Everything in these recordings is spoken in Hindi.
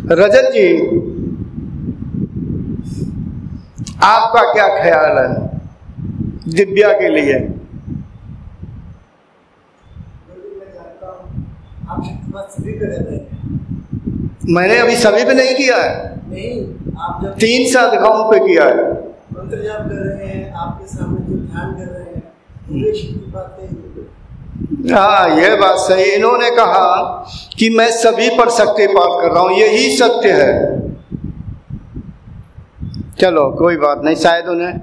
रजत जी, आपका क्या ख्याल है दिव्या के लिए? मैंने अभी सभी पे नहीं किया है, नहीं, आप जब 3 साधकाओं पे किया है। मंत्र जाप कर रहे हैं, आपके सामने जो ध्यान कर रहे हैं, की बातें। हाँ, यह बात सही। इन्होंने कहा कि मैं सभी पर शक्तिपात कर रहा हूं, यही सत्य है। चलो कोई बात नहीं, शायद उन्हें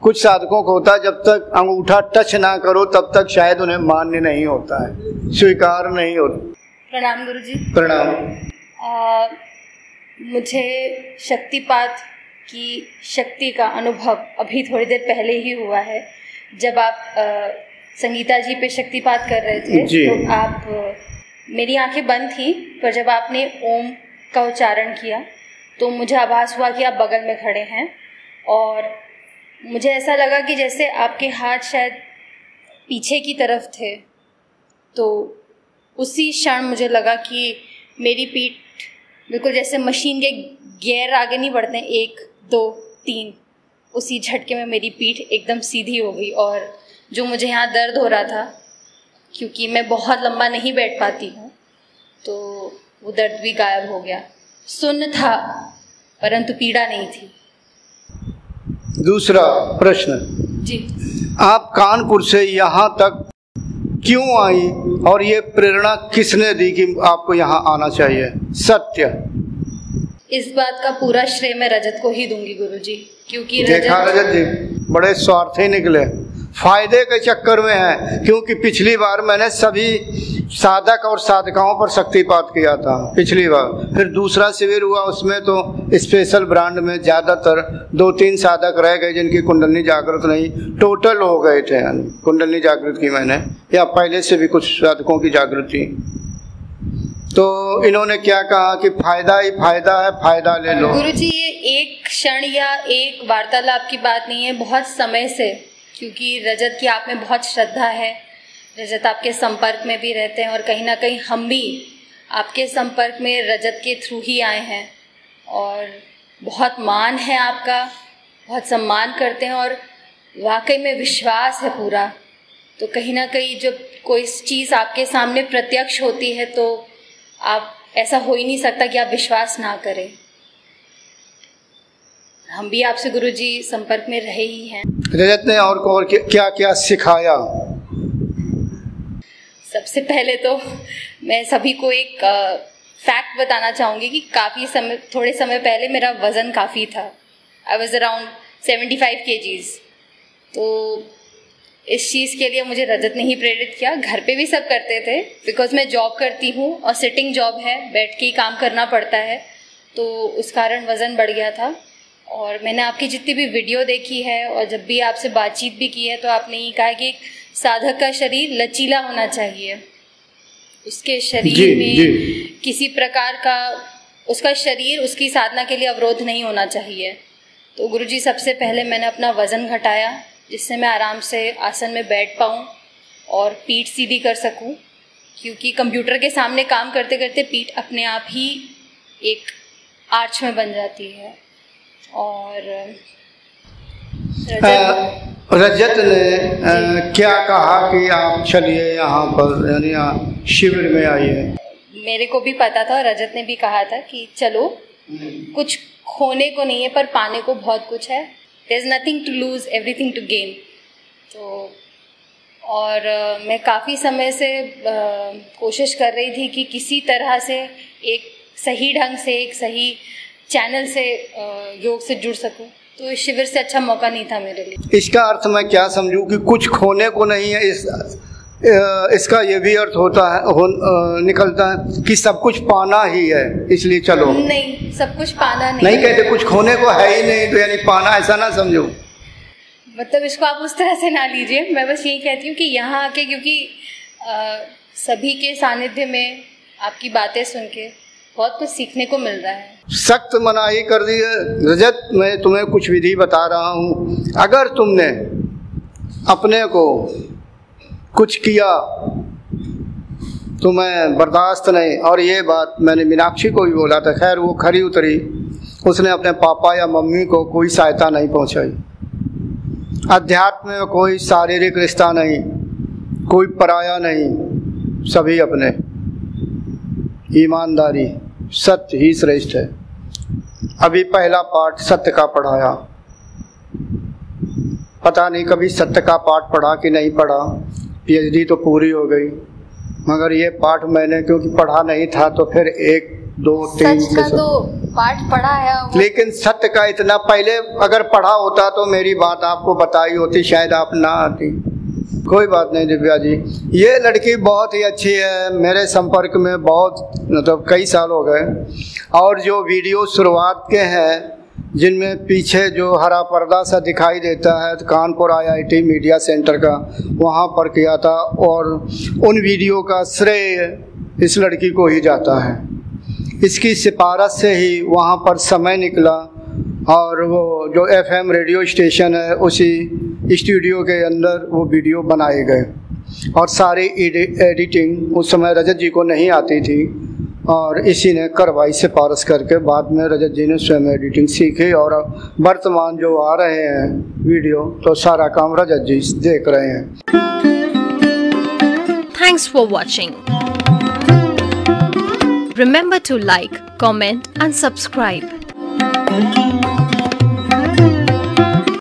कुछ साधकों को होता है जब तक अंगूठा टच ना करो तब तक शायद उन्हें मान्य नहीं होता है, स्वीकार नहीं होता। प्रणाम गुरुजी। प्रणाम। मुझे शक्तिपात की शक्ति का अनुभव अभी थोड़ी देर पहले ही हुआ है। जब आप संगीता जी पे शक्तिपात कर रहे थे तो आप मेरी आंखें बंद थी, पर जब आपने ओम का उच्चारण किया तो मुझे आभास हुआ कि आप बगल में खड़े हैं, और मुझे ऐसा लगा कि जैसे आपके हाथ शायद पीछे की तरफ थे। तो उसी क्षण मुझे लगा कि मेरी पीठ बिल्कुल जैसे मशीन के गियर आगे नहीं बढ़ते, 1 2 3, उसी झटके में मेरी पीठ एकदम सीधी हो गई। और जो मुझे यहाँ दर्द हो रहा था, क्योंकि मैं बहुत लंबा नहीं बैठ पाती हूँ, तो वो दर्द भी गायब हो गया। सुन्न था परंतु पीड़ा नहीं थी। दूसरा प्रश्न जी, आप कानपुर से यहाँ तक क्यों आई और ये प्रेरणा किसने दी कि आपको यहाँ आना चाहिए? सत्य। इस बात का पूरा श्रेय मैं रजत को ही दूंगी गुरुजी, क्योंकि देखा रजत जी बड़े स्वार्थी निकले, फायदे के चक्कर में है। क्योंकि पिछली बार मैंने सभी साधक और साधकाओं पर शक्तिपात किया था पिछली बार, फिर दूसरा शिविर हुआ, उसमें तो स्पेशल ब्रांड में ज्यादातर 2-3 साधक रह गए जिनकी कुंडली जागृत नहीं, टोटल हो गए थे। कुंडली जागृत की मैंने, या पहले से भी कुछ साधकों की जागृत थी। तो इन्होंने क्या कहा कि फायदा ही फायदा है, फायदा ले लो। गुरुजी, ये एक क्षण या एक वार्तालाप की बात नहीं है, बहुत समय से, क्योंकि रजत की आप में बहुत श्रद्धा है, रजत आपके संपर्क में भी रहते हैं, और कहीं ना कहीं हम भी आपके संपर्क में रजत के थ्रू ही आए हैं, और बहुत मान है आपका, बहुत सम्मान करते हैं, और वाकई में विश्वास है पूरा। तो कहीं ना कहीं जब कोई चीज़ आपके सामने प्रत्यक्ष होती है तो आप, ऐसा हो ही नहीं सकता कि आप विश्वास ना करें। हम भी आपसे गुरुजी संपर्क में रहे ही हैं। रजत ने और को और क्या क्या सिखाया? सबसे पहले तो मैं सभी को एक फैक्ट बताना चाहूँगी कि थोड़े समय पहले मेरा वज़न काफ़ी था। I was around 75 kgs। तो इस चीज़ के लिए मुझे रजत ने ही प्रेरित किया। घर पे भी सब करते थे, बिकॉज मैं जॉब करती हूँ और सिटिंग जॉब है, बैठ के ही काम करना पड़ता है, तो उस कारण वज़न बढ़ गया था। और मैंने आपकी जितनी भी वीडियो देखी है और जब भी आपसे बातचीत भी की है, तो आपने ये कहा कि साधक का शरीर लचीला होना चाहिए, उसके शरीर में किसी प्रकार का, उसका शरीर उसकी साधना के लिए अवरोध नहीं होना चाहिए। तो गुरुजी, सबसे पहले मैंने अपना वज़न घटाया, जिससे मैं आराम से आसन में बैठ पाऊँ और पीठ सीधी कर सकूँ, क्योंकि कंप्यूटर के सामने काम करते करते पीठ अपने आप ही एक आर्च में बन जाती है। और रजत ने क्या कहा कि आप चलिए यहाँ पर, यानी शिविर में आइए? मेरे को भी पता था, रजत ने भी कहा था कि चलो, कुछ खोने को नहीं है पर पाने को बहुत कुछ है। There's nothing to lose, everything to gain। तो और मैं काफ़ी समय से कोशिश कर रही थी कि किसी तरह से एक सही ढंग से, एक सही चैनल से योग से जुड़ सकूं, तो इस शिविर से अच्छा मौका नहीं था मेरे लिए। इसका अर्थ मैं क्या समझूं कि कुछ खोने को नहीं है, इसका ये भी अर्थ होता है, निकलता है कि सब कुछ पाना ही है, इसलिए चलो। नहीं, सब कुछ पाना नहीं कहते, कुछ खोने को है ही नहीं तो यानी पाना, ऐसा ना समझो। मतलब इसको आप उस तरह से ना लीजिए। मैं बस यही कहती हूँ कि यहाँ आके, क्योंकि सभी के सानिध्य में आपकी बातें सुन के बहुत कुछ सीखने को मिल रहा है। सख्त मनाही कर दी है। रजत, मैं तुम्हें कुछ विधि बता रहा हूँ, अगर तुमने अपने को कुछ किया तो मैं बर्दाश्त नहीं। और ये बात मैंने मीनाक्षी को भी बोला था, खैर वो खरी उतरी, उसने अपने पापा या मम्मी को कोई सहायता नहीं पहुंचाई। अध्यात्म में कोई शारीरिक रिश्ता नहीं, कोई पराया नहीं, सभी अपने। ईमानदारी, सत्य ही श्रेष्ठ है। अभी पहला पाठ सत्य का पढ़ाया, पता नहीं कभी सत्य का पाठ पढ़ा कि नहीं पढ़ा, पीएचडी तो पूरी हो गई, मगर ये पाठ मैंने क्योंकि पढ़ा नहीं था तो फिर 1 2 3 सच का तो पाठ पढ़ा है, लेकिन सत्य का इतना पहले अगर पढ़ा होता तो मेरी बात आपको बताई होती, शायद आप ना आती। कोई बात नहीं दिव्या जी, ये लड़की बहुत ही अच्छी है, मेरे संपर्क में बहुत मतलब कई साल हो गए। और जो वीडियो शुरुआत के हैं जिनमें पीछे जो हरा पर्दा सा दिखाई देता है, तो कानपुर IIT मीडिया सेंटर का वहाँ पर किया था, और उन वीडियो का श्रेय इस लड़की को ही जाता है। इसकी सिफारिश से ही वहाँ पर समय निकला, और वो जो FM रेडियो स्टेशन है उसी स्टूडियो के अंदर वो वीडियो बनाए गए, और सारी एडिटिंग उस समय रजत जी को नहीं आती थी, और इसी ने करवाई सिफारिश करके। बाद में रजत जी ने स्वयं एडिटिंग सीखी, और वर्तमान जो आ रहे हैं वीडियो तो सारा काम रजत जी देख रहे हैं। Thanks for watching. Remember to like, comment and subscribe.